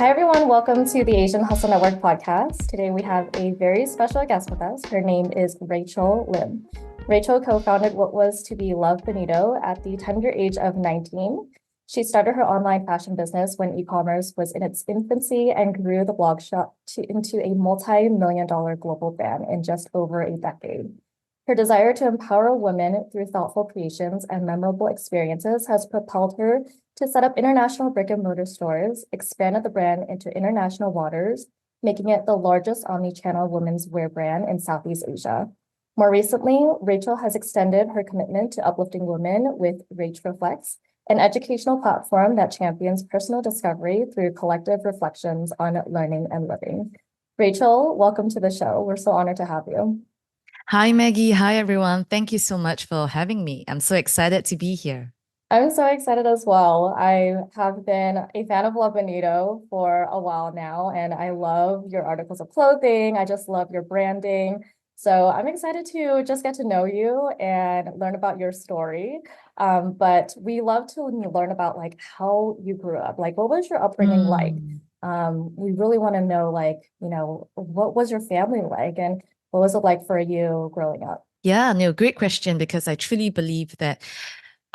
Hi, everyone. Welcome to the Asian Hustle Network podcast. Today, we have a very special guest with us. Her name is Rachel Lim. Rachel co-founded what was to be Love Bonito at the tender age of 19. She started her online fashion business when e-commerce was in its infancy and grew the blogshop into a multi-million-dollar global brand in just over a decade. Her desire to empower women through thoughtful creations and memorable experiences has propelled her to set up international brick-and-mortar stores, expanded the brand into international waters, making it the largest omni-channel women's wear brand in Southeast Asia. More recently, Rachel has extended her commitment to uplifting women with Rach Reflects, an educational platform that champions personal discovery through collective reflections on learning and living. Rachel, welcome to the show. We're so honored to have you. Hi, Maggie. Hi, everyone. Thank you so much for having me. I'm so excited to be here. I'm so excited as well. I have been a fan of Love Bonito for a while now, and I love your articles of clothing. I just love your branding. So I'm excited to just get to know you and learn about your story. But we love to learn about like how you grew up. Like, what was your upbringing like? Mm. We really want to know, like, what was your family like, and what was it like for you growing up? Yeah, no, great question because I truly believe that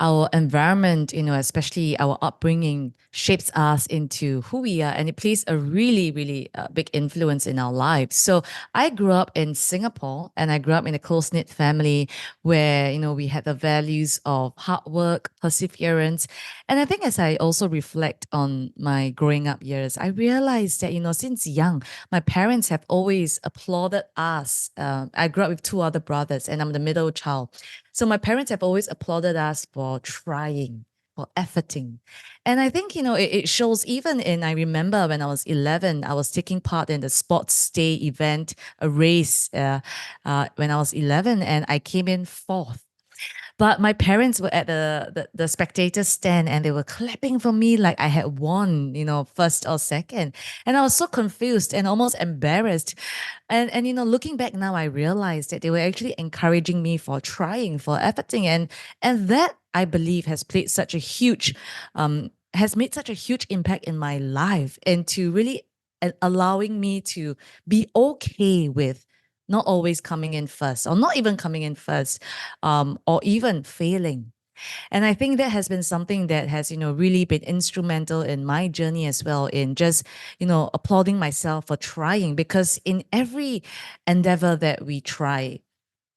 our environment, especially our upbringing, shapes us into who we are, and it plays a really, really big influence in our lives. So I grew up in Singapore, and I grew up in a close-knit family where, we had the values of hard work, perseverance. And I think as I also reflect on my growing up years, I realized that, since young, my parents have always applauded us. I grew up with two other brothers, and I'm the middle child. So my parents have always applauded us for trying, for efforting. And I think, it shows even I remember when I was 11, I was taking part in the sports day event, a race when I was 11, and I came in fourth. But my parents were at the spectator stand and they were clapping for me like I had won, first or second. And I was so confused and almost embarrassed. And looking back now, I realized that they were actually encouraging me for trying, for efforting. And that I believe has made such a huge impact in my life and to really allowing me to be okay with not always coming in first or not even coming in first or even failing. And I think that has been something that has, really been instrumental in my journey as well, in just, applauding myself for trying, because in every endeavor that we try,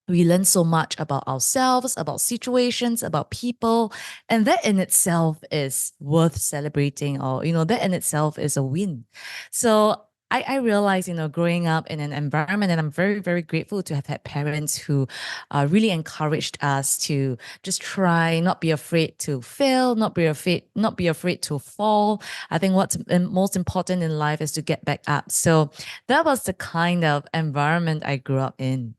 we learn so much about ourselves, about situations, about people. And that in itself is worth celebrating, or, that in itself is a win. So I realized, growing up in an environment, and I'm very, very grateful to have had parents who really encouraged us to just try, not be afraid to fail, not be afraid to fall. I think what's most important in life is to get back up. So that was the kind of environment I grew up in.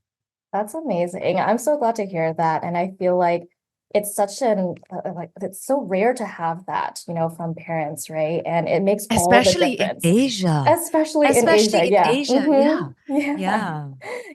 That's amazing. I'm so glad to hear that. And I feel like it's such like it's so rare to have that, from parents, right? And it makes all the Especially in difference, Asia. especially in Especially Asia. in Yeah. Asia. Yeah. Yeah. Yeah.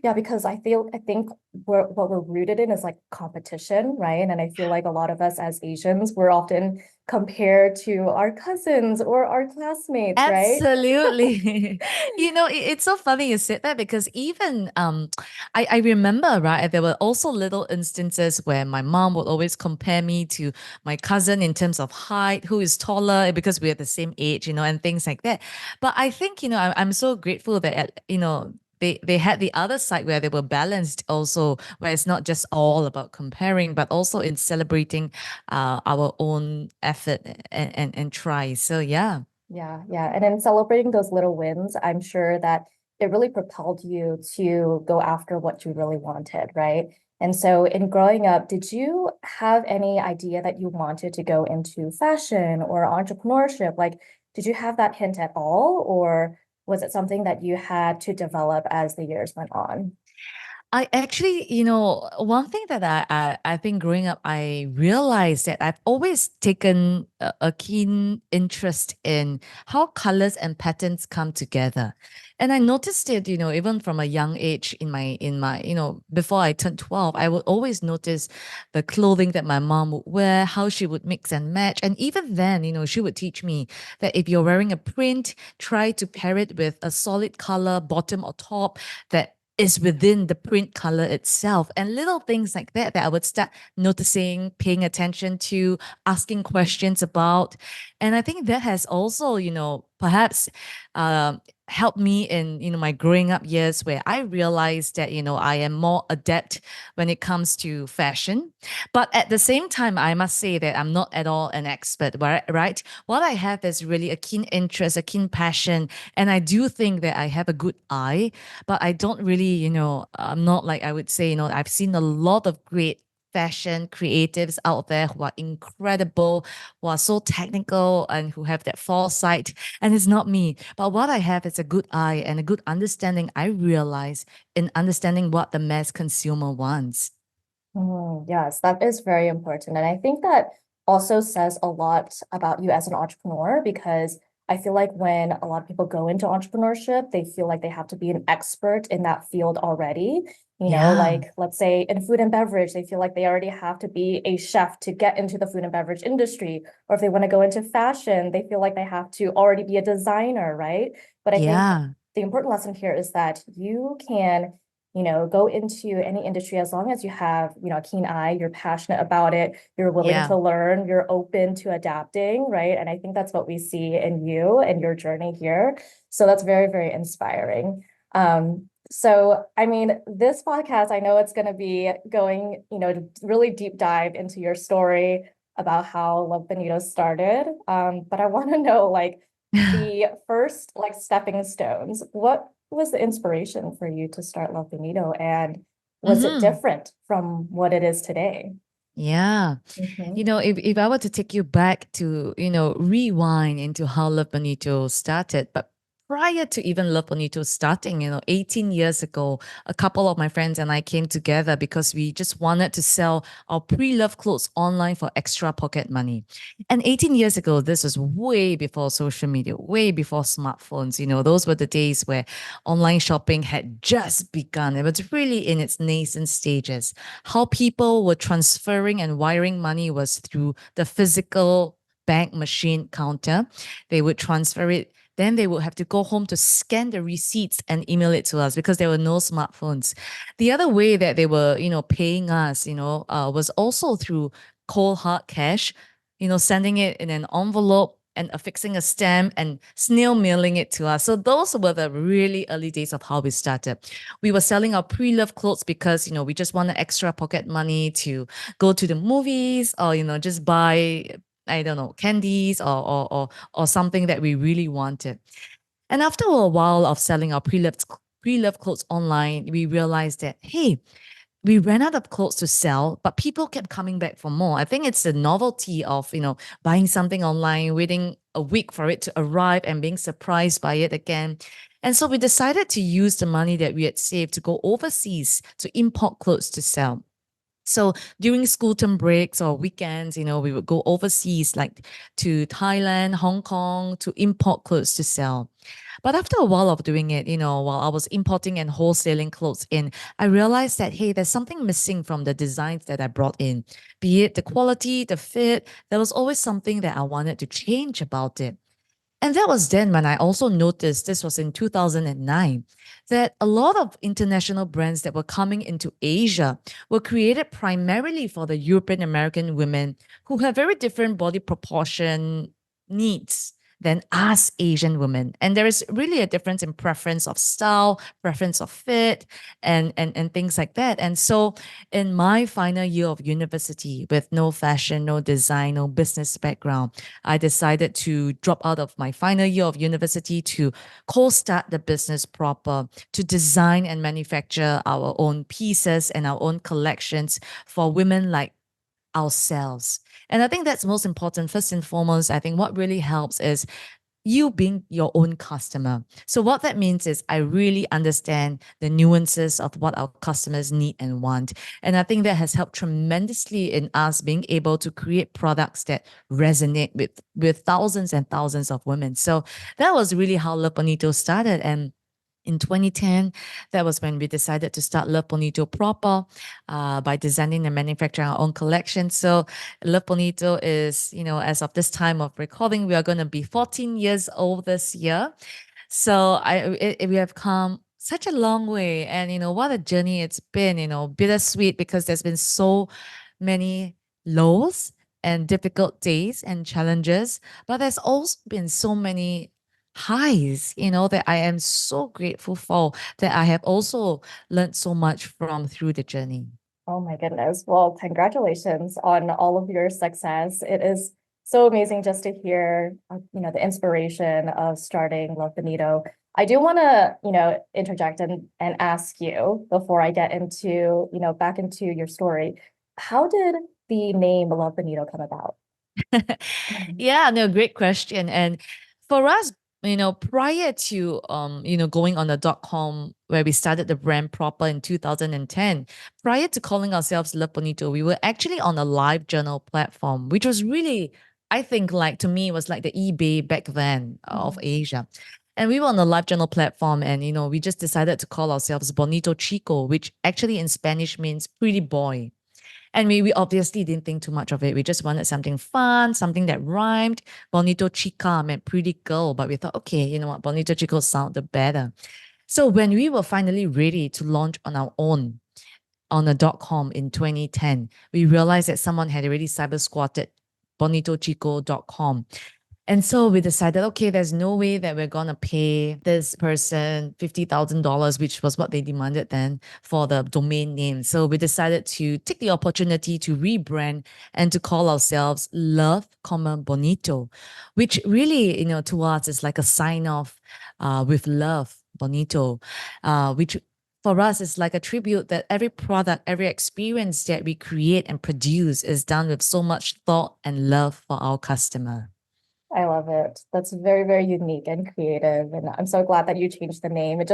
Yeah, because I think what we're rooted in is like competition, right? And I feel like a lot of us as Asians, we're often compared to our cousins or our classmates, right? Absolutely. It's so funny you said that because even I remember, right, there were also little instances where my mom would always compare me to my cousin in terms of height, who is taller because we're the same age, and things like that. But I think, I'm so grateful that, they had the other side where they were balanced also, where it's not just all about comparing, but also in celebrating our own effort and try. So yeah. Yeah, yeah. And in celebrating those little wins, I'm sure that it really propelled you to go after what you really wanted, right? And so in growing up, did you have any idea that you wanted to go into fashion or entrepreneurship? Like, did you have that hint at all, or was it something that you had to develop as the years went on? I actually, one thing that I think growing up, I realized that I've always taken a keen interest in how colors and patterns come together. And I noticed it, even from a young age in my, before I turned 12, I would always notice the clothing that my mom would wear, how she would mix and match. And even then, she would teach me that if you're wearing a print, try to pair it with a solid color, bottom or top, that is within the print color itself, and little things like that I would start noticing, paying attention to, asking questions about. And I think that has also, perhaps um, helped me in, my growing up years, where I realized that, I am more adept when it comes to fashion. But at the same time, I must say that I'm not at all an expert, right? What I have is really a keen interest, a keen passion, and I do think that I have a good eye, but I don't really, I'm not like, I would say, I've seen a lot of great fashion creatives out there who are incredible, who are so technical and who have that foresight. And it's not me. But what I have is a good eye and a good understanding, I realize, in understanding what the mass consumer wants. Yes, that is very important. And I think that also says a lot about you as an entrepreneur, because I feel like when a lot of people go into entrepreneurship, they feel like they have to be an expert in that field already. Yeah, Like let's say in food and beverage, they feel like they already have to be a chef to get into the food and beverage industry. Or if they want to go into fashion, they feel like they have to already be a designer, right? But I think yeah, the important lesson here is that you can go into any industry as long as you have, a keen eye, you're passionate about it, you're willing yeah. to learn, you're open to adapting, right? And I think that's what we see in you and your journey here. So that's very, very inspiring. So I mean, this podcast, I know it's going to be going, to really deep dive into your story about how Love Bonito started. But I want to know like the first like stepping stones. What was the inspiration for you to start Love Bonito, and was it Hmm. different from what it is today? Yeah. Mm-hmm. If I were to take you back to, rewind into how Love Bonito started, but prior to even Love Bonito starting, 18 years ago, a couple of my friends and I came together because we just wanted to sell our pre-loved clothes online for extra pocket money. And 18 years ago, this was way before social media, way before smartphones. Those were the days where online shopping had just begun. It was really in its nascent stages. How people were transferring and wiring money was through the physical bank machine counter. They would transfer it. Then they would have to go home to scan the receipts and email it to us because there were no smartphones. The other way that they were, paying us, was also through cold hard cash, sending it in an envelope and affixing a stamp and snail mailing it to us. So those were the really early days of how we started. We were selling our pre-loved clothes because, we just wanted extra pocket money to go to the movies or, just buy, I don't know, candies or something that we really wanted. And after a while of selling our pre-loved clothes online, we realized that, hey, we ran out of clothes to sell, but people kept coming back for more. I think it's the novelty of, buying something online, waiting a week for it to arrive and being surprised by it again. And so we decided to use the money that we had saved to go overseas to import clothes to sell. So during school term breaks or weekends, we would go overseas, like to Thailand, Hong Kong, to import clothes to sell. But after a while of doing it, while I was importing and wholesaling clothes in, I realized that, hey, there's something missing from the designs that I brought in, be it the quality, the fit. There was always something that I wanted to change about it. And that was then when I also noticed, this was in 2009, that a lot of international brands that were coming into Asia were created primarily for the European American women who have very different body proportion needs than us Asian women. And there is really a difference in preference of style, preference of fit, and things like that. And so in my final year of university, with no fashion, no design, no business background, I decided to drop out of my final year of university to co-start the business proper, to design and manufacture our own pieces and our own collections for women like ourselves. And I think that's most important. First and foremost, I think what really helps is you being your own customer. So what that means is I really understand the nuances of what our customers need and want. And I think that has helped tremendously in us being able to create products that resonate with thousands and thousands of women. So that was really how Love Bonito started. And in 2010, that was when we decided to start Love Bonito proper by designing and manufacturing our own collection. So Love Bonito is, as of this time of recording, we are going to be 14 years old this year. So we have come such a long way, and what a journey it's been. Bittersweet because there's been so many lows and difficult days and challenges, but there's also been so many highs, that I am so grateful for, that I have also learned so much from through the journey. Oh my goodness. Well, congratulations on all of your success. It is so amazing just to hear, the inspiration of starting Love Bonito. I do want to, interject and ask you before I get into, back into your story. How did the name Love Bonito come about? Yeah, no, great question. And for us, prior to going on the .com where we started the brand proper in 2010, prior to calling ourselves Le Bonito, we were actually on a live journal platform, which was really, I think, like to me, was like the eBay back then of Asia. And we were on a live journal platform, and we just decided to call ourselves Bonito Chico, which actually in Spanish means pretty boy. And we obviously didn't think too much of it. We just wanted something fun, something that rhymed. Bonito Chica meant pretty girl, but we thought, okay, you know what, Bonito Chico sounded better. So when we were finally ready to launch on our own on a .com in 2010, we realized that someone had already cyber squatted bonitochico.com. And so we decided, okay, there's no way that we're going to pay this person $50,000, which was what they demanded then for the domain name. So we decided to take the opportunity to rebrand and to call ourselves Love, Bonito, which really, to us is like a sign off with love, Bonito, which for us is like a tribute that every product, every experience that we create and produce is done with so much thought and love for our customer. I love it. That's very, very unique and creative. And I'm so glad that you changed the name. It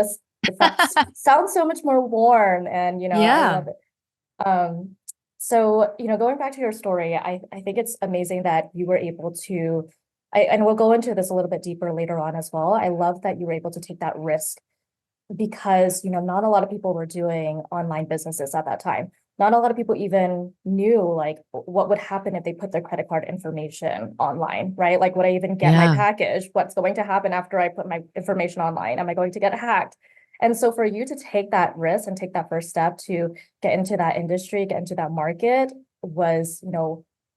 sounds so much more warm and, I Yeah. love it. So, going back to your story, I think it's amazing that you were able to, and we'll go into this a little bit deeper later on as well. I love that you were able to take that risk because, not a lot of people were doing online businesses at that time. Not a lot of people even knew like what would happen if they put their credit card information online, right? Like, would I even get my Yeah. package? What's going to happen after I put my information online? Am I going to get hacked? And so for you to take that risk and take that first step to get into that industry, get into that market was,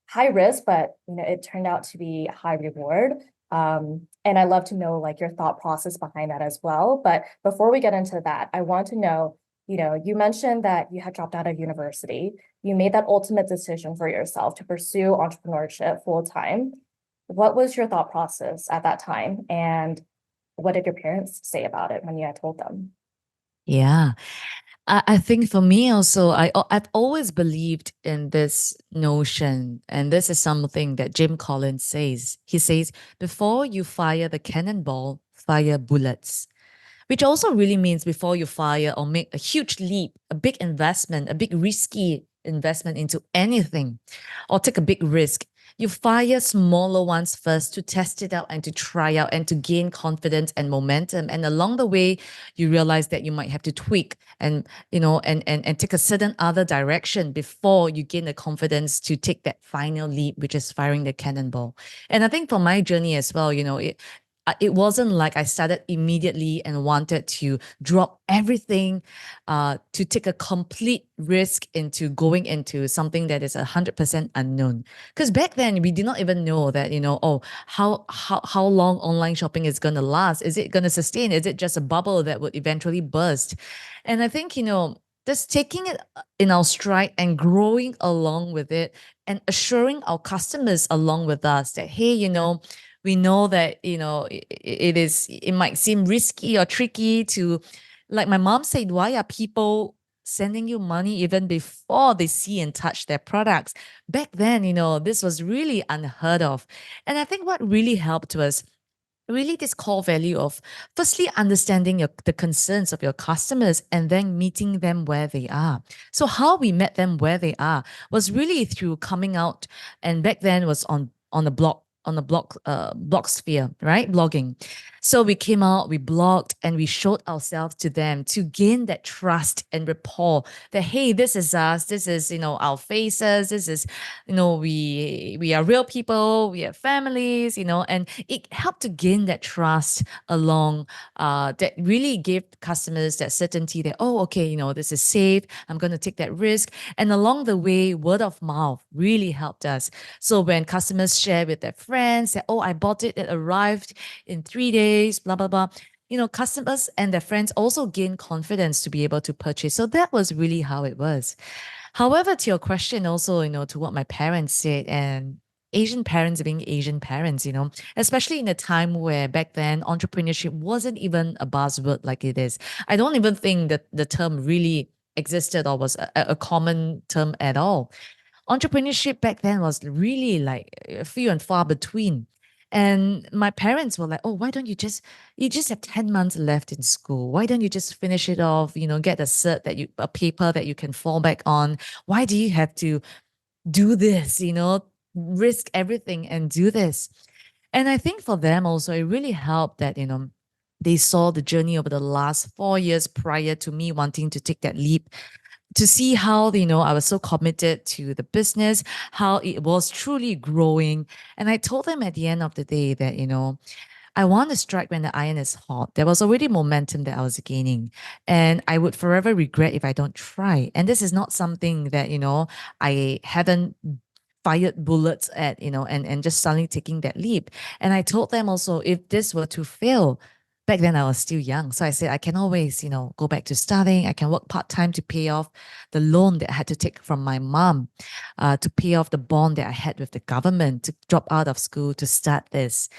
high risk, but it turned out to be high reward. And I love to know like your thought process behind that as well. But before we get into that, I want to know, you mentioned that you had dropped out of university. You made that ultimate decision for yourself to pursue entrepreneurship full time. What was your thought process at that time? And what did your parents say about it when you had told them? Yeah. I think for me also, I've always believed in this notion, and this is something that Jim Collins says. He says, before you fire the cannonball, fire bullets, which also really means before you fire or make a huge leap, a big investment, a big risky investment into anything, or take a big risk, you fire smaller ones first to test it out and to try out and to gain confidence and momentum. And along the way, you realize that you might have to tweak and, and take a certain other direction before you gain the confidence to take that final leap, which is firing the cannonball. And I think for my journey as well, it wasn't like I started immediately and wanted to drop everything to take a complete risk into going into something that is 100% unknown. Because back then we did not even know that, how long online shopping is going to last. Is it going to sustain? Is it just a bubble that would eventually burst? And I think, just taking it in our stride and growing along with it and assuring our customers along with us that, hey, we know that it might seem risky or tricky to, like my mom said, why are people sending you money even before they see and touch their products? Back then, this was really unheard of. And I think what really helped was really this core value of firstly understanding the concerns of your customers and then meeting them where they are. So how we met them where they are was really through coming out, and back then was on the blog, blog sphere, right? Blogging. So we came out, we blogged, and we showed ourselves to them to gain that trust and rapport that, hey, this is us, this is, our faces, this is, we are real people, we have families, and it helped to gain that trust along, that really gave customers that certainty that, oh, okay, this is safe, I'm going to take that risk. And along the way, word of mouth really helped us. So when customers share with their friends that, oh, I bought it, it arrived in 3 days, blah, blah, blah. Customers and their friends also gain confidence to be able to purchase. So that was really how it was. However, to your question also, to what my parents said, and Asian parents being Asian parents, especially in a time where back then entrepreneurship wasn't even a buzzword like it is. I don't even think that the term really existed or was a common term at all. Entrepreneurship back then was really like few and far between. And my parents were like, oh, why don't you just have 10 months left in school. Why don't you just finish it off, get a cert a paper that you can fall back on? Why do you have to do this, risk everything and do this? And I think for them also, it really helped that, they saw the journey over the last 4 years prior to me wanting to take that leap, to see how, I was so committed to the business, how it was truly growing. And I told them at the end of the day that, I want to strike when the iron is hot. There was already momentum that I was gaining, and I would forever regret if I don't try. And this is not something that, I haven't fired bullets at, and just suddenly taking that leap. And I told them also, if this were to fail, back then I was still young. So I said, I can always, go back to studying. I can work part-time to pay off the loan that I had to take from my mom, to pay off the bond that I had with the government, to drop out of school to start this.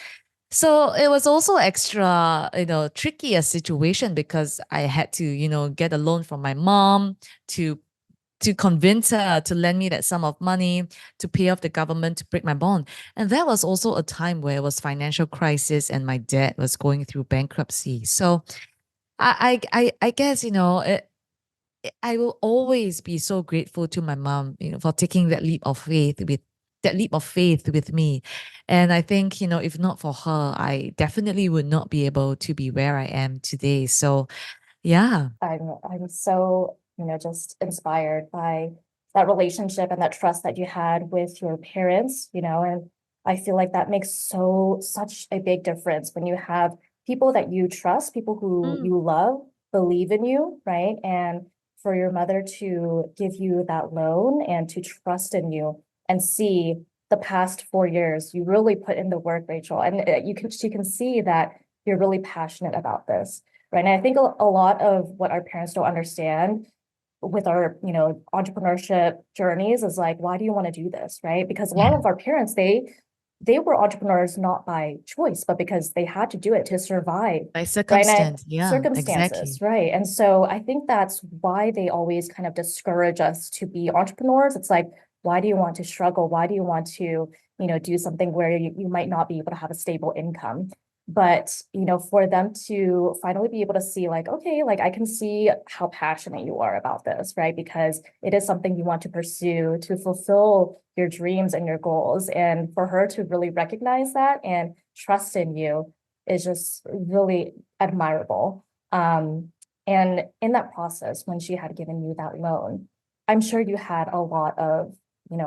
So it was also extra, trickier situation because I had to, get a loan from my mom to convince her to lend me that sum of money to pay off the government to break my bond. And that was also a time where it was financial crisis and my dad was going through bankruptcy. So I guess, I will always be so grateful to my mom, for taking that leap of faith with me. And I think, if not for her, I definitely would not be able to be where I am today. So yeah. I'm so, just inspired by that relationship and that trust that you had with your parents, and I feel like that makes such a big difference when you have people that you trust, people who Mm, you love, believe in you, right? And for your mother to give you that loan and to trust in you and see the past 4 years, you really put in the work, Rachel, and she can see that you're really passionate about this, right? And I think a lot of what our parents don't understand with our, entrepreneurship journeys is like, why do you want to do this, right? Because a lot yeah. of our parents, they were entrepreneurs not by choice, but because they had to do it to survive, By right? circumstance. Yeah, Circumstances, exactly. right? And so I think that's why they always kind of discourage us to be entrepreneurs. It's like, why do you want to struggle? Why do you want to, do something where you might not be able to have a stable income? But, for them to finally be able to see like, okay, like I can see how passionate you are about this, right? Because it is something you want to pursue to fulfill your dreams and your goals. And for her to really recognize that and trust in you is just really admirable. And in that process, when she had given you that loan, I'm sure you had a lot of,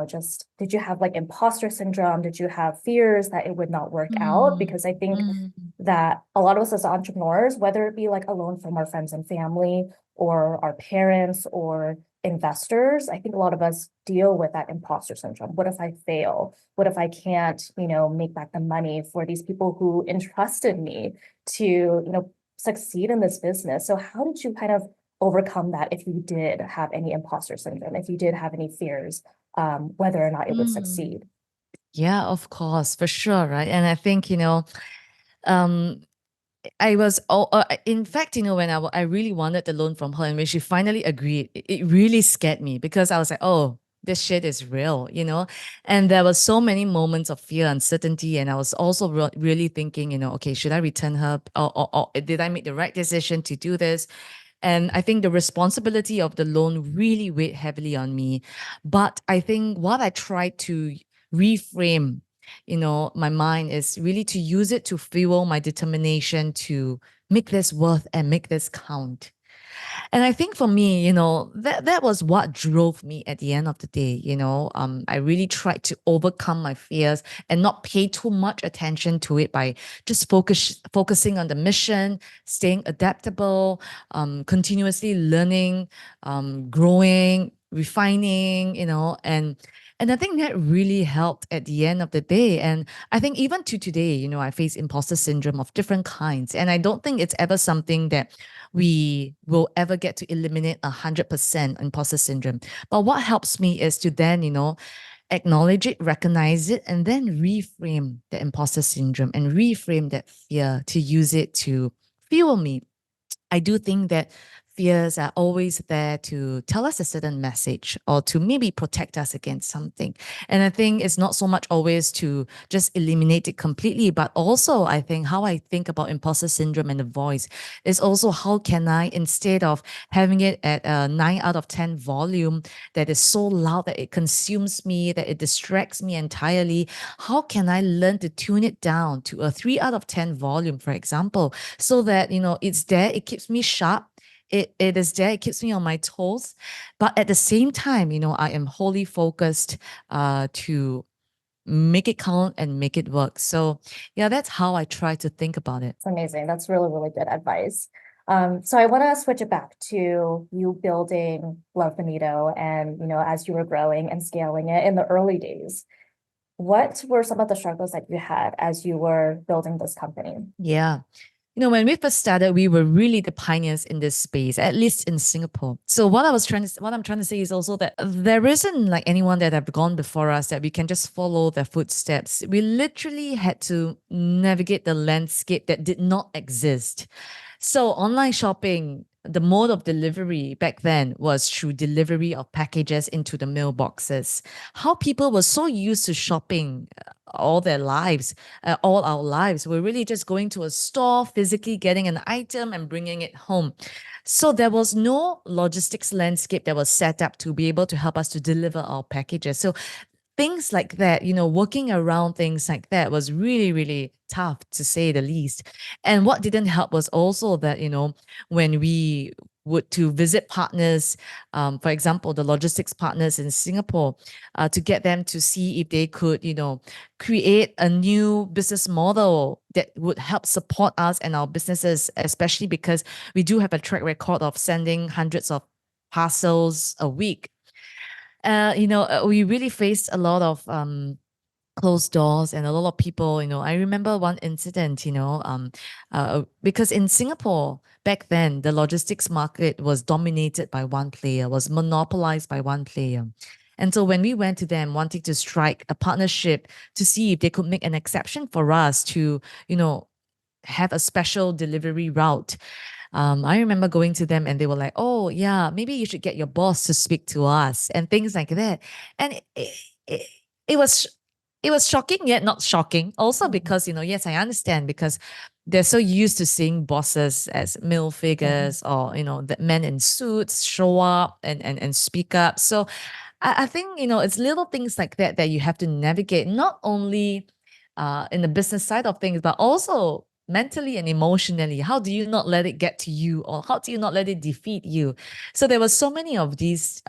just did you have like imposter syndrome? Did you have fears that it would not work out? Mm, Because I think mm, that a lot of us as entrepreneurs, whether it be like a loan from our friends and family or our parents or investors, I think a lot of us deal with that imposter syndrome. What if I fail? What if I can't, make back the money for these people who entrusted me to, succeed in this business? So how did you kind of overcome that if you did have any imposter syndrome, if you did have any fears, whether or not it would mm. succeed? Yeah, of course, for sure, right? And I think, um, I was, in fact, when I really wanted the loan from her and when she finally agreed, it really scared me because I was like, oh, this shit is real, And there were so many moments of fear, uncertainty, and I was also really thinking, okay, should I return her, or did I make the right decision to do this? And I think the responsibility of the loan really weighed heavily on me. But I think what I tried to reframe, my mind is really to use it to fuel my determination to make this worth and make this count. And I think for me, that was what drove me at the end of the day. I really tried to overcome my fears and not pay too much attention to it by just focusing on the mission, staying adaptable, continuously learning, growing, refining, and I think that really helped at the end of the day. And I think even to today, I face imposter syndrome of different kinds. And I don't think it's ever something that we will ever get to eliminate 100% imposter syndrome. But what helps me is to then, acknowledge it, recognize it, and then reframe the imposter syndrome and reframe that fear to use it to fuel me. I do think that fears are always there to tell us a certain message or to maybe protect us against something. And I think it's not so much always to just eliminate it completely, but also I think how I think about imposter syndrome and the voice is also how can I, instead of having it at a 9 out of 10 volume that is so loud that it consumes me, that it distracts me entirely, how can I learn to tune it down to a 3 out of 10 volume, for example, so that, it's there, it keeps me sharp. It is there, it keeps me on my toes. But at the same time, I am wholly focused to make it count and make it work. So yeah, that's how I try to think about it. It's amazing. That's really, really good advice. So I want to switch it back to you building Love Bonito and, as you were growing and scaling it in the early days. What were some of the struggles that you had as you were building this company? Yeah. When we first started, we were really the pioneers in this space, at least in Singapore. So what I'm trying to say is also that there isn't like anyone that have gone before us that we can just follow their footsteps. We literally had to navigate the landscape that did not exist. So online shopping, the mode of delivery back then was through delivery of packages into the mailboxes. How people were so used to shopping all their lives, all our lives, we're really just going to a store, physically getting an item and bringing it home. So there was no logistics landscape that was set up to be able to help us to deliver our packages. So things like that, working around things like that was really, really tough, to say the least. And what didn't help was also that, when we would to visit partners, for example, the logistics partners in Singapore, to get them to see if they could, create a new business model that would help support us and our businesses, especially because we do have a track record of sending hundreds of parcels a week. We really faced a lot of closed doors and a lot of people. I remember one incident, because in Singapore back then, the logistics market was dominated by one player, was monopolized by one player. And so when we went to them wanting to strike a partnership to see if they could make an exception for us to, have a special delivery route, I remember going to them and they were like, oh, yeah, maybe you should get your boss to speak to us and things like that. And it, it was it was shocking yet not shocking. Also because, yes, I understand because they're so used to seeing bosses as male figures or, the men in suits show up and speak up. So I think, it's little things like that that you have to navigate, not only in the business side of things, but also mentally and emotionally. How do you not let it get to you, or how do you not let it defeat you? So there were so many of these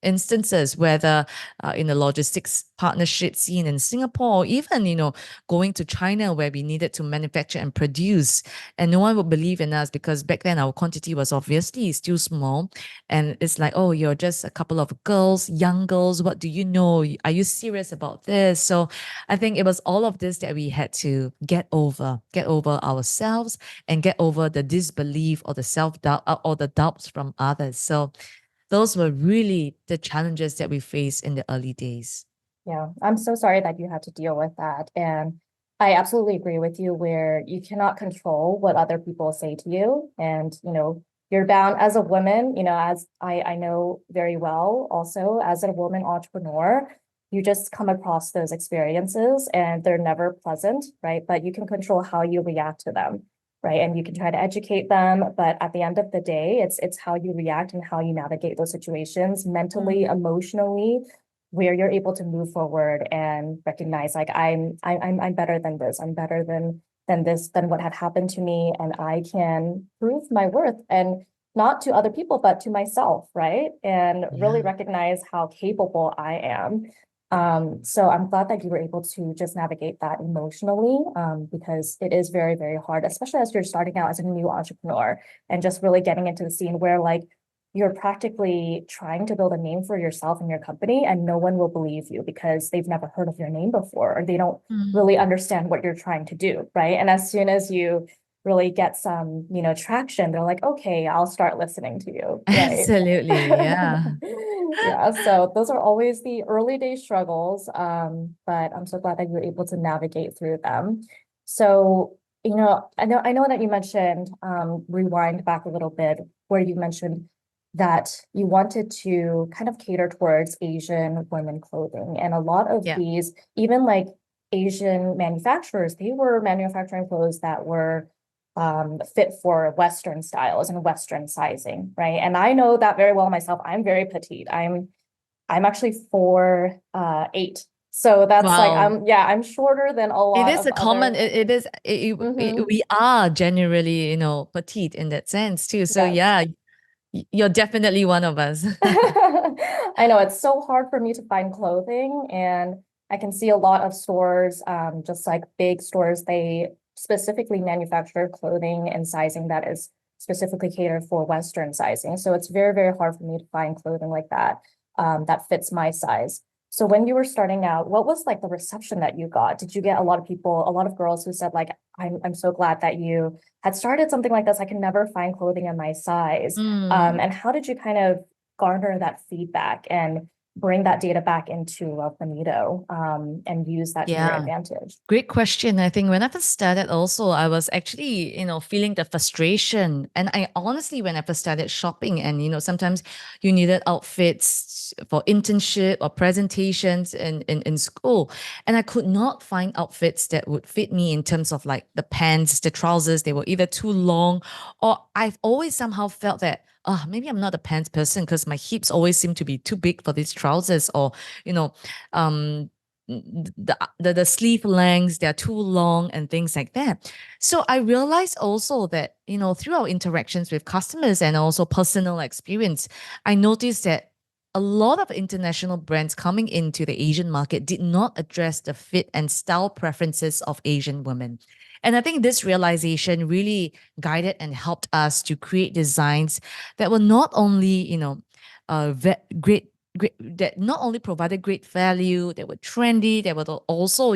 instances, whether in the logistics partnership scene in Singapore, or even, going to China where we needed to manufacture and produce, and no one would believe in us because back then our quantity was obviously still small. And it's like, oh, you're just a couple of girls, young girls. What do you know? Are you serious about this? So I think it was all of this that we had to get over ourselves and get over the disbelief or the self-doubt or the doubts from others. So those were really the challenges that we faced in the early days. Yeah, I'm so sorry that you had to deal with that. And I absolutely agree with you where you cannot control what other people say to you. And, you're bound as a woman, as I know very well, also as a woman entrepreneur, you just come across those experiences and they're never pleasant, right? But you can control how you react to them, right? And you can try to educate them, but at the end of the day, it's how you react and how you navigate those situations mentally, emotionally, where you're able to move forward and recognize like I'm better than this. I'm better than what had happened to me, and I can prove my worth, and not to other people, but to myself, right? And really Yeah. recognize how capable I am. So I'm glad that you were able to just navigate that emotionally, because it is very, very hard, especially as you're starting out as a new entrepreneur and just really getting into the scene where like you're practically trying to build a name for yourself and your company, and no one will believe you because they've never heard of your name before, or they don't really understand what you're trying to do, right? And as soon as you really get some, traction, they're like, okay, I'll start listening to you, right? Absolutely. Yeah. Yeah, so those are always the early day struggles, but I'm so glad that you were able to navigate through them. So, I know that you mentioned, rewind back a little bit, where you mentioned that you wanted to kind of cater towards Asian women clothing. And a lot of Yeah. these, even like Asian manufacturers, they were manufacturing clothes that were fit for Western styles and Western sizing, right? And I know that very well myself. I'm very petite. I'm actually 4'8". So that's like Wow. I'm shorter than a It lot is of a common, other. it is, Mhm. we are generally, petite in that sense too. So Yes. yeah, you're definitely one of us. I know it's so hard for me to find clothing, and I can see a lot of stores, just like big stores, they specifically manufacture clothing and sizing that is specifically catered for Western sizing. So it's very, very hard for me to find clothing like that, that fits my size. So when you were starting out, what was like the reception that you got? Did you get a lot of people, a lot of girls who said like, I'm so glad that you had started something like this. I can never find clothing in my size. Mm. And how did you kind of garner that feedback and bring that data back into Bonito, and use that to your Yeah. advantage? Great question. I think when I first started also, I was actually, feeling the frustration. And I honestly, when I first started shopping and, sometimes you needed outfits for internship or presentations in school. And I could not find outfits that would fit me in terms of like the pants, the trousers, they were either too long, or I've always somehow felt that, oh, maybe I'm not a pants person because my hips always seem to be too big for these trousers, or, you know, um, the sleeve lengths, they're too long and things like that. So I realized also that, through our interactions with customers and also personal experience, I noticed that a lot of international brands coming into the Asian market did not address the fit and style preferences of Asian women. And I think this realization really guided and helped us to create designs that were not only, great, that not only provided great value, that were trendy, that were also,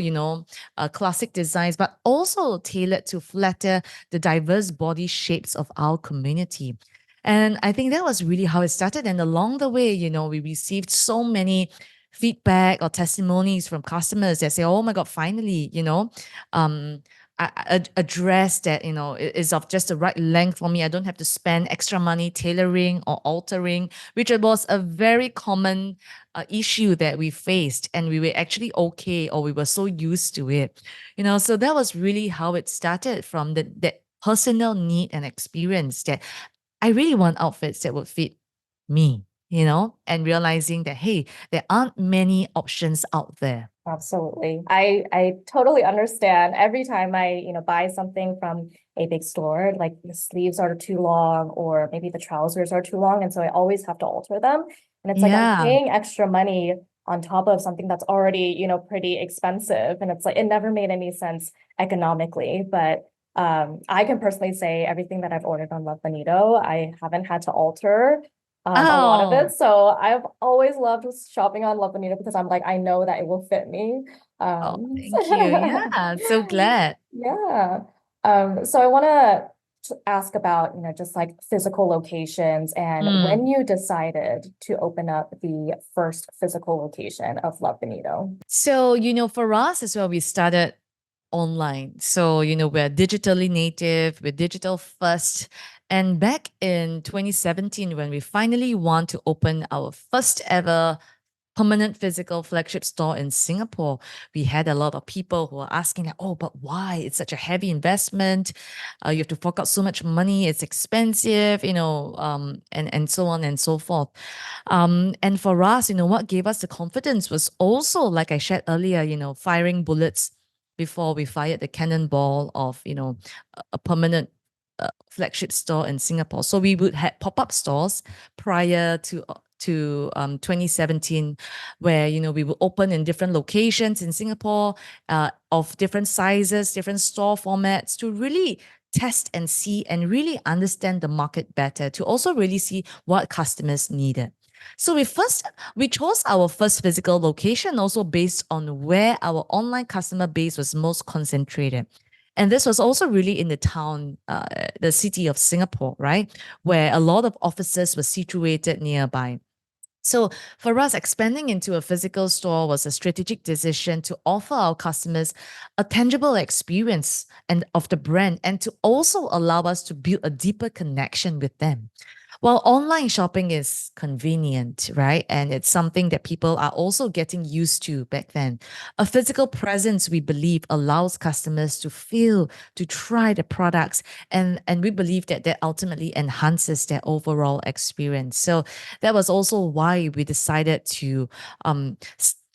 classic designs, but also tailored to flatter the diverse body shapes of our community. And I think that was really how it started. And along the way, we received so many feedback or testimonies from customers that say, oh my God, finally, um, a dress that, is of just the right length for me. I don't have to spend extra money tailoring or altering, which was a very common issue that we faced. And we were actually okay, or we were so used to it. So that was really how it started, from that personal need and experience that I really want outfits that would fit me, and realizing that, hey, there aren't many options out there. Absolutely. I totally understand. Every time I, buy something from a big store, like the sleeves are too long or maybe the trousers are too long. And so I always have to alter them. And it's like I'm Yeah. paying extra money on top of something that's already, pretty expensive. And it's like it never made any sense economically. But I can personally say everything that I've ordered on Love Bonito, I haven't had to alter a lot of it. Oh, So I've always loved shopping on Love Bonito because I'm like, I know that it will fit me. oh, thank you. Yeah, so glad. Yeah. So I want to ask about, just like physical locations and when Mm. you decided to open up the first physical location of Love Bonito. So, for us as well, we started online. So, we're digitally native, we're digital first. And back in 2017, when we finally want to open our first ever permanent physical flagship store in Singapore, we had a lot of people who are asking, like, oh, but why? It's such a heavy investment. You have to fork out so much money. It's expensive, and so on and so forth. And for us, what gave us the confidence was also, like I shared earlier, firing bullets before we fired the cannonball of, a permanent flagship store in Singapore. So we would have pop-up stores prior to 2017, where we will open in different locations in Singapore, of different sizes, different store formats, to really test and see and really understand the market better, to also really see what customers needed. So we chose our first physical location also based on where our online customer base was most concentrated. And this was also really in the town, the city of Singapore, right? Where a lot of offices were situated nearby. So for us, expanding into a physical store was a strategic decision to offer our customers a tangible experience and of the brand, and to also allow us to build a deeper connection with them. While online shopping is convenient, right? And it's something that people are also getting used to back then. A physical presence, we believe, allows customers to feel, to try the products, and we believe that that ultimately enhances their overall experience. So that was also why we decided to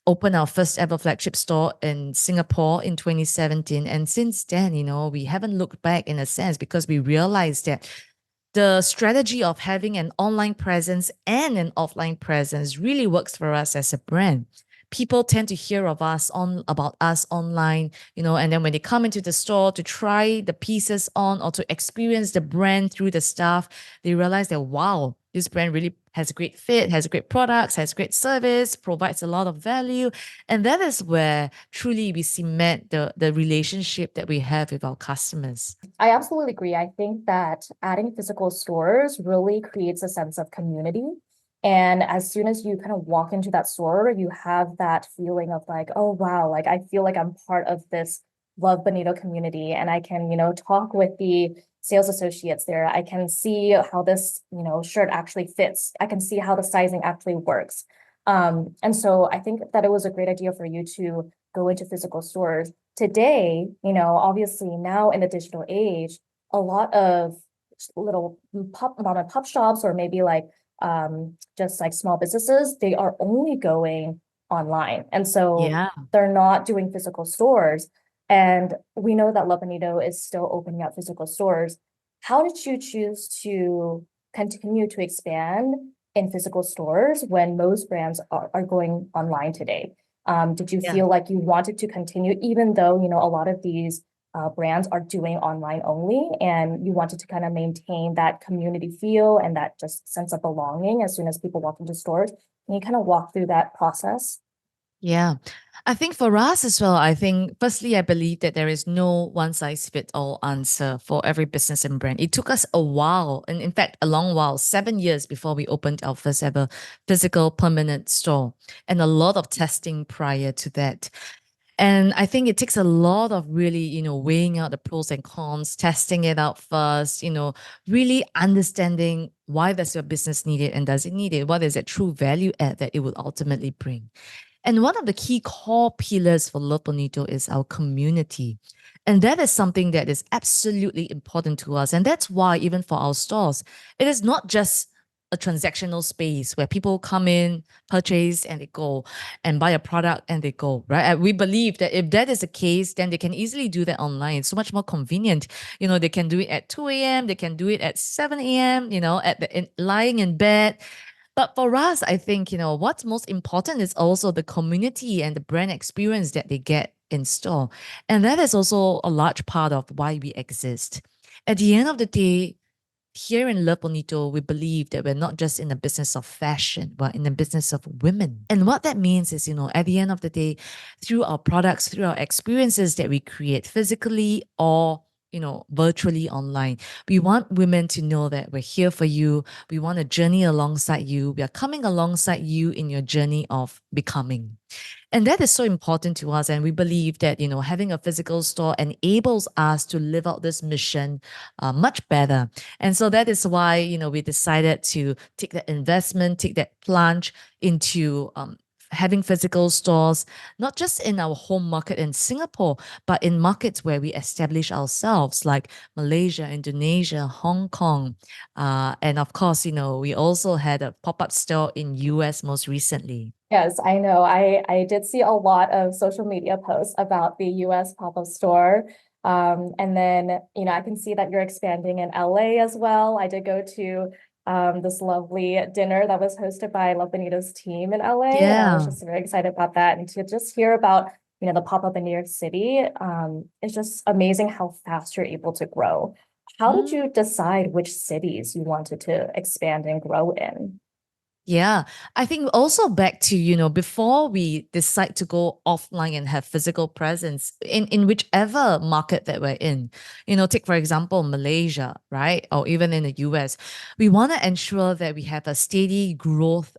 open our first ever flagship store in Singapore in 2017. And since then, we haven't looked back, in a sense, because we realized that the strategy of having an online presence and an offline presence really works for us as a brand. People tend to hear about us online, and then when they come into the store to try the pieces on or to experience the brand through the stuff, they realize that, wow, this brand really has a great fit, has great products, has great service, provides a lot of value. And that is where truly we cement the relationship that we have with our customers. I absolutely agree. I think that adding physical stores really creates a sense of community. And as soon as you kind of walk into that store, you have that feeling of like, oh, wow, like I feel like I'm part of this Love Bonito community. And I can, talk with the sales associates there. I can see how this, shirt actually fits. I can see how the sizing actually works. And so I think that it was a great idea for you to go into physical stores. Today, obviously now in the digital age, a lot of little mom and pop shops, or maybe like just like small businesses, they are only going online. And so Yeah. they're not doing physical stores. And we know that La Bonito is still opening up physical stores. How did you choose to continue to expand in physical stores when most brands are going online today? Did you Yeah. feel like you wanted to continue, even though, a lot of these brands are doing online only, and you wanted to kind of maintain that community feel and that just sense of belonging as soon as people walk into stores? Can you kind of walk through that process? Yeah. I think for us as well, I think firstly, I believe that there is no one size fit all answer for every business and brand. It took us a while, and in fact, a long while, 7 years before we opened our first ever physical permanent store, and a lot of testing prior to that. And I think it takes a lot of really, weighing out the pros and cons, testing it out first, really understanding why does your business need it and does it need it? What is that true value add that it will ultimately bring? And one of the key core pillars for Love Bonito is our community. And that is something that is absolutely important to us. And that's why, even for our stores, it is not just a transactional space where people come in, purchase, and they go, and buy a product and they go, right? And we believe that if that is the case, then they can easily do that online. It's so much more convenient. They can do it at 2 a.m., they can do it at 7 a.m., lying in bed. But for us, I think, what's most important is also the community and the brand experience that they get in store. And that is also a large part of why we exist. At the end of the day, here in Love Bonito, we believe that we're not just in the business of fashion, but in the business of women. And what that means is, at the end of the day, through our products, through our experiences that we create physically or virtually online. We want women to know that we're here for you. We want to journey alongside you. We are coming alongside you in your journey of becoming. And that is so important to us. And we believe that, having a physical store enables us to live out this mission much better. And so that is why, we decided to take that investment, take that plunge into having physical stores, not just in our home market in Singapore, but in markets where we establish ourselves, like Malaysia, Indonesia, Hong Kong. And of course, we also had a pop-up store in US most recently. Yes, I know. I did see a lot of social media posts about the US pop-up store. And then, I can see that you're expanding in LA as well. I did go to this lovely dinner that was hosted by Love Bonito's team in LA, and I was Yeah. just very excited about that. And to just hear about, the pop-up in New York City, it's just amazing how fast you're able to grow. How did Mm. you decide which cities you wanted to expand and grow in? Yeah, I think also back to, before we decide to go offline and have physical presence in whichever market that we're in, take for example, Malaysia, right? Or even in the US, we want to ensure that we have a steady growth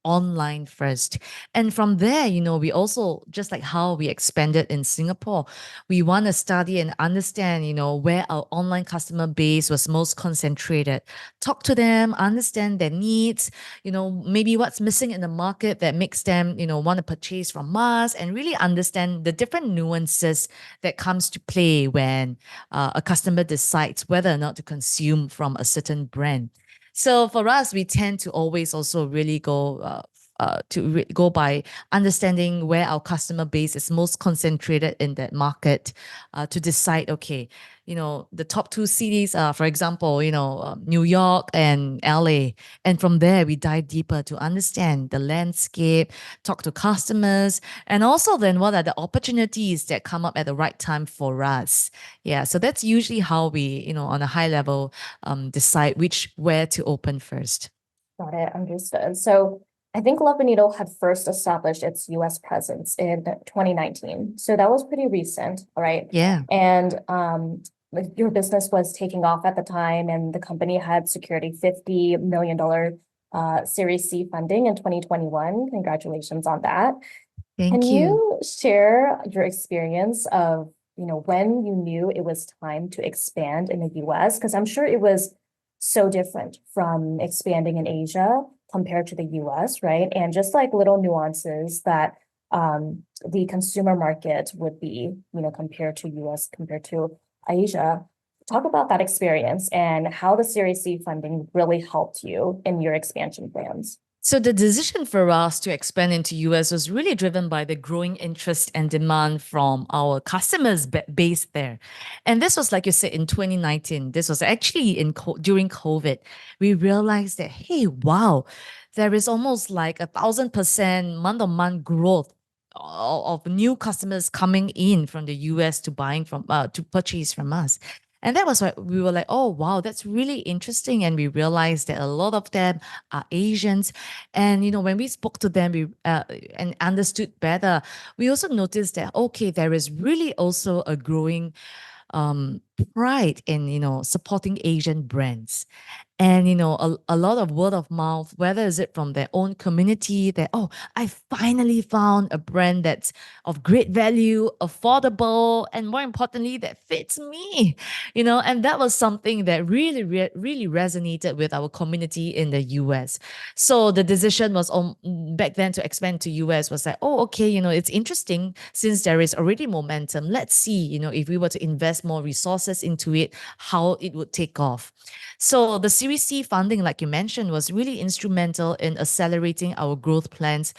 online first. And from there, we also, just like how we expanded in Singapore, we want to study and understand, where our online customer base was most concentrated. Talk to them, understand their needs, maybe what's missing in the market that makes them, want to purchase from us, and really understand the different nuances that comes to play when a customer decides whether or not to consume from a certain brand. So for us, we tend to always also really go by understanding where our customer base is most concentrated in that market, to decide, okay, the top two cities are, for example, New York and LA. And from there, we dive deeper to understand the landscape, talk to customers, and also then what are the opportunities that come up at the right time for us. Yeah, so that's usually how we, on a high level, decide where to open first. Got it. Understood. So I think Love Bonito had first established its US presence in 2019. So that was pretty recent, all right? Yeah. And like your business was taking off at the time, and the company had secured a $50 million Series C funding in 2021. Congratulations on that. Can Thank you. you share your experience of, when you knew it was time to expand in the US? Because I'm sure it was so different from expanding in Asia compared to the US, right? And just like little nuances that the consumer market would be, compared to US, compared to Asia. Talk about that experience and how the Series C funding really helped you in your expansion plans. So the decision for us to expand into US was really driven by the growing interest and demand from our customers base there. And this was, like you said, in 2019. This was actually during COVID. We realized that, hey, wow, there is almost like 1,000% month-on-month growth of new customers coming in from the US to buying from to purchase from us. And that was why we were like, oh, wow, that's really interesting. And we realized that a lot of them are Asians. And, when we spoke to them and understood better, we also noticed that, okay, there is really also a growing pride in, supporting Asian brands. And, a lot of word of mouth, whether is it from their own community that, oh, I finally found a brand that's of great value, affordable, and more importantly, that fits me, and that was something that really, really resonated with our community in the US. So the decision was back then to expand to US was like, oh, okay, it's interesting since there is already momentum. Let's see, if we were to invest more resources into it, how it would take off. So the Series C funding, like you mentioned, was really instrumental in accelerating our growth plans,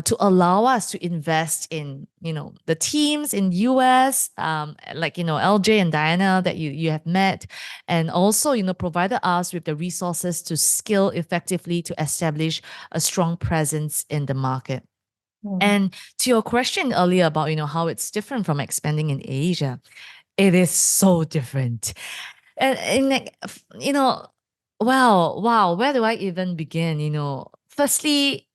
to allow us to invest in, the teams in US, like, LJ and Diana that you have met, and also, provided us with the resources to scale effectively to establish a strong presence in the market. Mm. And to your question earlier about, how it's different from expanding in Asia, it is so different. And like, wow, where do I even begin? Firstly,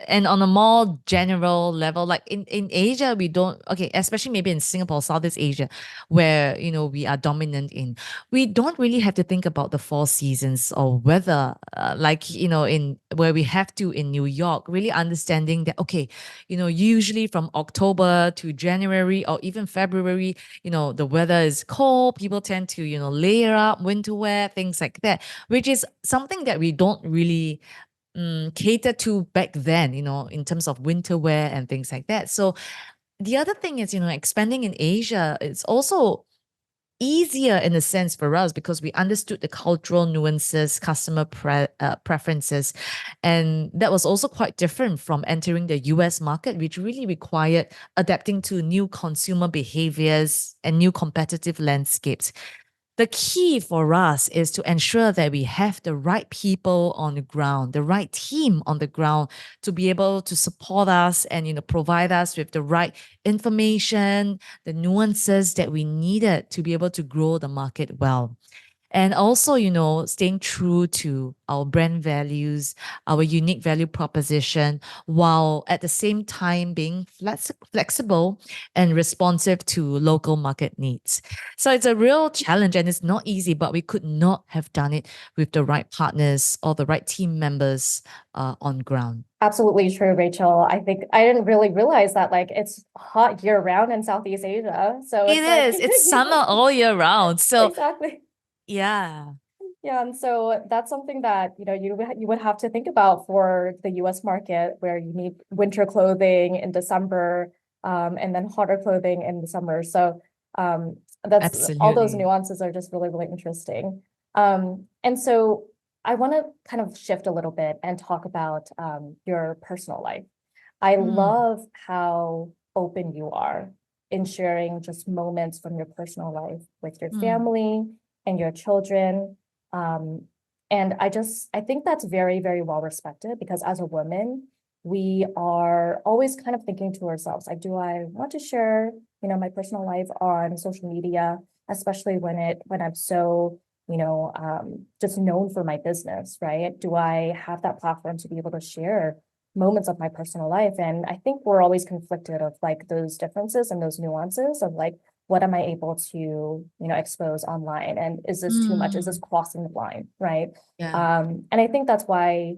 and on a more general level, like in Asia, we don't, okay, especially maybe in Singapore, Southeast Asia, where, we are dominant in, we don't really have to think about the four seasons or weather, like, in where we have to in New York, really understanding that, okay, usually from October to January or even February, the weather is cold, people tend to, layer up winter wear, things like that, which is something that we don't really cater to back then, in terms of winter wear and things like that. So the other thing is, expanding in Asia, it's also easier in a sense for us because we understood the cultural nuances, customer preferences. And that was also quite different from entering the US market, which really required adapting to new consumer behaviors and new competitive landscapes. The key for us is to ensure that we have the right people on the ground, the right team on the ground to be able to support us and provide us with the right information, the nuances that we needed to be able to grow the market well. And also, staying true to our brand values, our unique value proposition, while at the same time being flexible and responsive to local market needs. So it's a real challenge and it's not easy, but we could not have done it with the right partners or the right team members on ground. Absolutely true, Rachel. I think I didn't really realize that like it's hot year round in Southeast Asia. So It it's like is. It's summer all year round. So exactly. yeah. Yeah, and so that's something that, you would have to think about for the US market where you need winter clothing in December, and then hotter clothing in the summer. So that's all those Absolutely. nuances are just really, really interesting. And so I want to kind of shift a little bit and talk about your personal life. I Mm, love how open you are in sharing just moments from your personal life with your mm, family and your children. Um, and I think that's very, very well respected because as a woman, we are always kind of thinking to ourselves, like, do I want to share, my personal life on social media, especially when I'm so, just known for my business, right? Do I have that platform to be able to share moments of my personal life? And I think we're always conflicted of like those differences and those nuances of like, what am I able to, expose online? And is this too much? Is this mm. crossing the line? Right. Yeah. And I think that's why,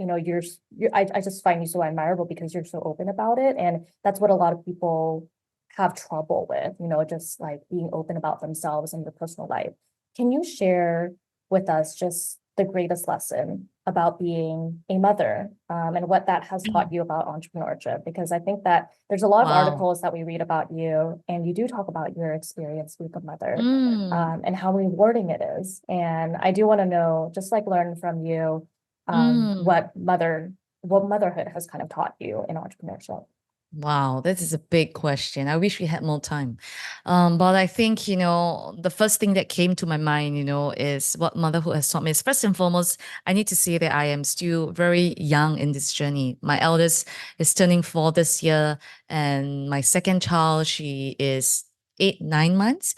I just find you so admirable because you're so open about it. And that's what a lot of people have trouble with, just like being open about themselves and their personal life. Can you share with us just the greatest lesson about being a mother, and what that has taught Mm. you about entrepreneurship? Because I think that there's a lot of Wow. articles that we read about you, and you do talk about your experience being a mother, Mm, and how rewarding it is. And I do want to know, just like learn from you, mm. what motherhood has kind of taught you in entrepreneurship. Wow, this is a big question. I wish we had more time. But I think, the first thing that came to my mind, is what motherhood has taught me is first and foremost, I need to say that I am still very young in this journey. My eldest is turning 4 this year, and my second child, she is 8, 9 months.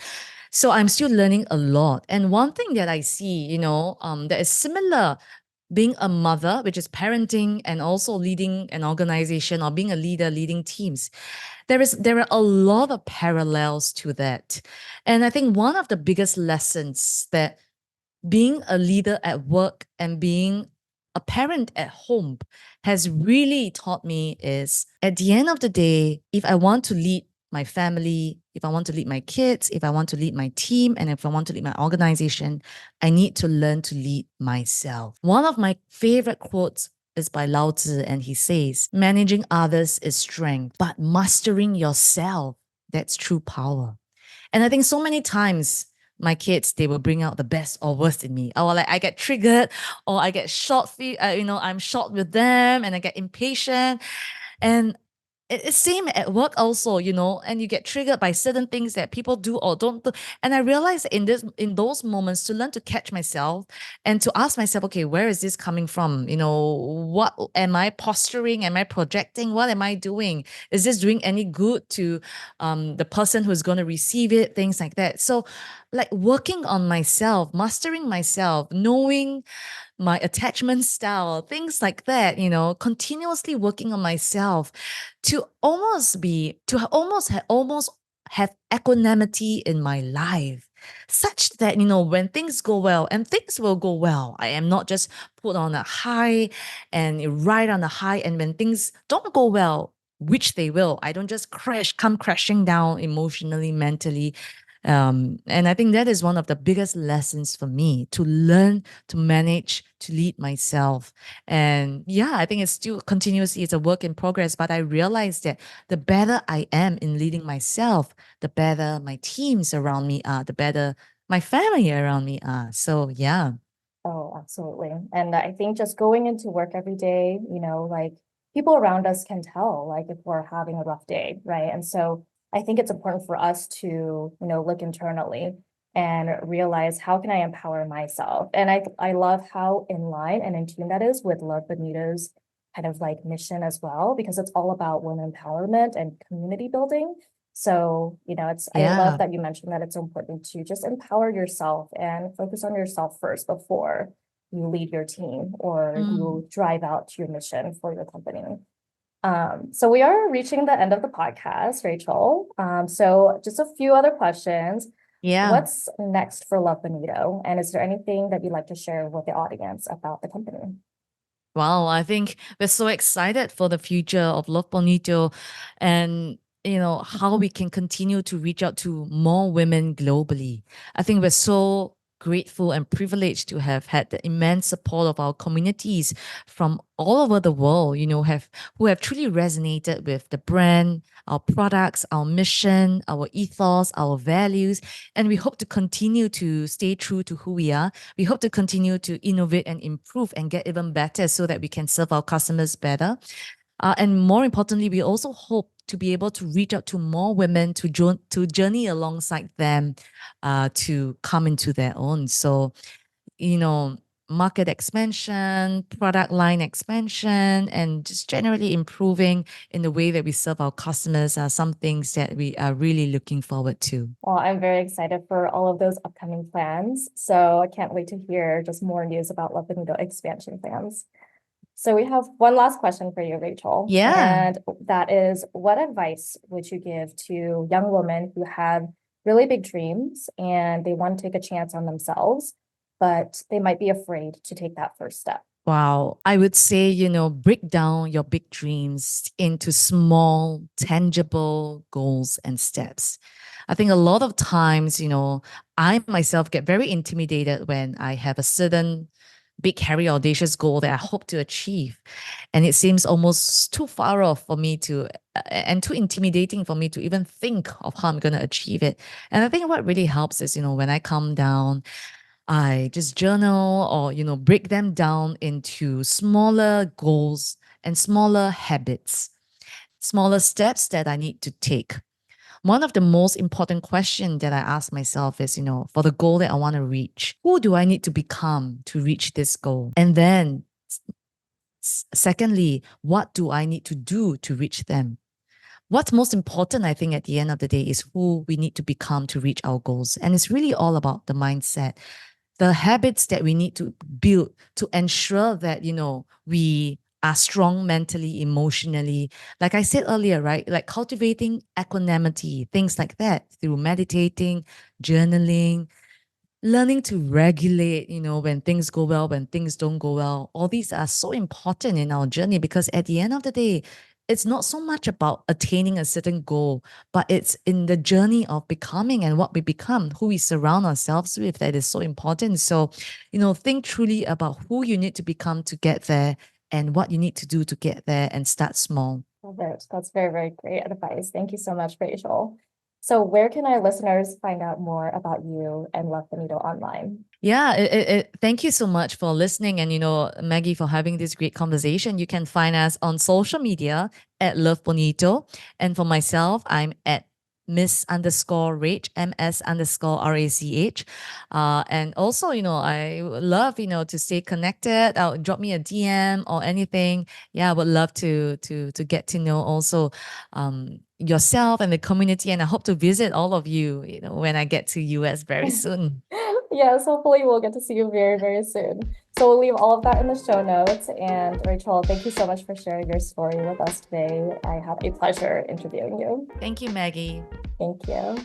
So I'm still learning a lot. And one thing that I see, that is similar being a mother, which is parenting and also leading an organization or being a leader, leading teams, there are a lot of parallels to that. And I think one of the biggest lessons that being a leader at work and being a parent at home has really taught me is at the end of the day, if I want to lead my family, if I want to lead my kids, if I want to lead my team, and if I want to lead my organization, I need to learn to lead myself. One of my favorite quotes is by Lao Tzu, and he says, managing others is strength, but mastering yourself, that's true power. And I think so many times my kids, they will bring out the best or worst in me. Or like I get triggered or I get I'm short with them and I get impatient. And it's same at work also, and you get triggered by certain things that people do or don't do. And I realized in those moments to learn to catch myself and to ask myself, okay, where is this coming from? What am I posturing? Am I projecting? What am I doing? Is this doing any good to the person who's going to receive it? Things like that. So like working on myself, mastering myself, knowing my attachment style, things like that, continuously working on myself to almost have equanimity in my life, such that, when things go well, and things will go well, I am not just put on a high and ride on a high. And when things don't go well, which they will, I don't just come crashing down emotionally, mentally. And I think that is one of the biggest lessons for me, to learn to manage, to lead myself. And yeah, I think it's still continuously, it's a work in progress, but I realized that the better I am in leading myself, the better my teams around me are, the better my family around me are. So yeah. Oh, absolutely. And I think just going into work every day, like people around us can tell, like if we're having a rough day, right? And so I think it's important for us to, look internally and realize how can I empower myself? And I love how in line and in tune that is with Love Bonito's kind of like mission as well, because it's all about women empowerment and community building. So, I love Yeah. that you mentioned that it's important to just empower yourself and focus on yourself first before you lead your team or Mm. you drive out your mission for your company. So we are reaching the end of the podcast, Rachel. So just a few other questions. Yeah. What's next for Love Bonito? And is there anything that you'd like to share with the audience about the company? Wow, I think we're so excited for the future of Love Bonito, and how we can continue to reach out to more women globally. I think we're so grateful and privileged to have had the immense support of our communities from all over the world, who have truly resonated with the brand, our products, our mission, our ethos, our values. And we hope to continue to stay true to who we are. We hope to continue to innovate and improve and get even better so that we can serve our customers better. And more importantly, we also hope to be able to reach out to more women to journey alongside them, to come into their own. So, you know, market expansion, product line expansion, and just generally improving in the way that we serve our customers are some things that we are really looking forward to. Well, I'm very excited for all of those upcoming plans. So I can't wait to hear just more news about Love Bonito expansion plans. So we have one last question for you, Rachel, Yeah. and that is, what advice would you give to young women who have really big dreams and they want to take a chance on themselves, but they might be afraid to take that first step? Wow. I would say, break down your big dreams into small, tangible goals and steps. I think a lot of times, I myself get very intimidated when I have a certain big, hairy, audacious goal that I hope to achieve. And it seems almost too far off for me and too intimidating for me to even think of how I'm going to achieve it. And I think what really helps is, when I calm down, I just journal or, break them down into smaller goals and smaller habits, smaller steps that I need to take. One of the most important questions that I ask myself is, for the goal that I want to reach, who do I need to become to reach this goal? And then, secondly, what do I need to do to reach them? What's most important, I think, at the end of the day is who we need to become to reach our goals. And it's really all about the mindset, the habits that we need to build to ensure that, we are strong mentally, emotionally. Like I said earlier, right? Like cultivating equanimity, things like that through meditating, journaling, learning to regulate, when things go well, when things don't go well. All these are so important in our journey because at the end of the day, it's not so much about attaining a certain goal, but it's in the journey of becoming and what we become, who we surround ourselves with, that is so important. So, think truly about who you need to become to get there and what you need to do to get there, and start small. Love it. That's very, very great advice. Thank you so much, Rachel. So where can our listeners find out more about you and Love Bonito online? Yeah, thank you so much for listening, and Maggie, for having this great conversation. You can find us on social media at Love Bonito, and for myself, I'm at Miss_Rach, MS_RACH. And also, I would love, to stay connected. Drop me a DM or anything. Yeah, I would love to get to know also yourself and the community. And I hope to visit all of you, when I get to US very soon. Yes, hopefully we'll get to see you very, very soon. So we'll leave all of that in the show notes. And Rachel, thank you so much for sharing your story with us today. I had a pleasure interviewing you. Thank you, Maggie. Thank you.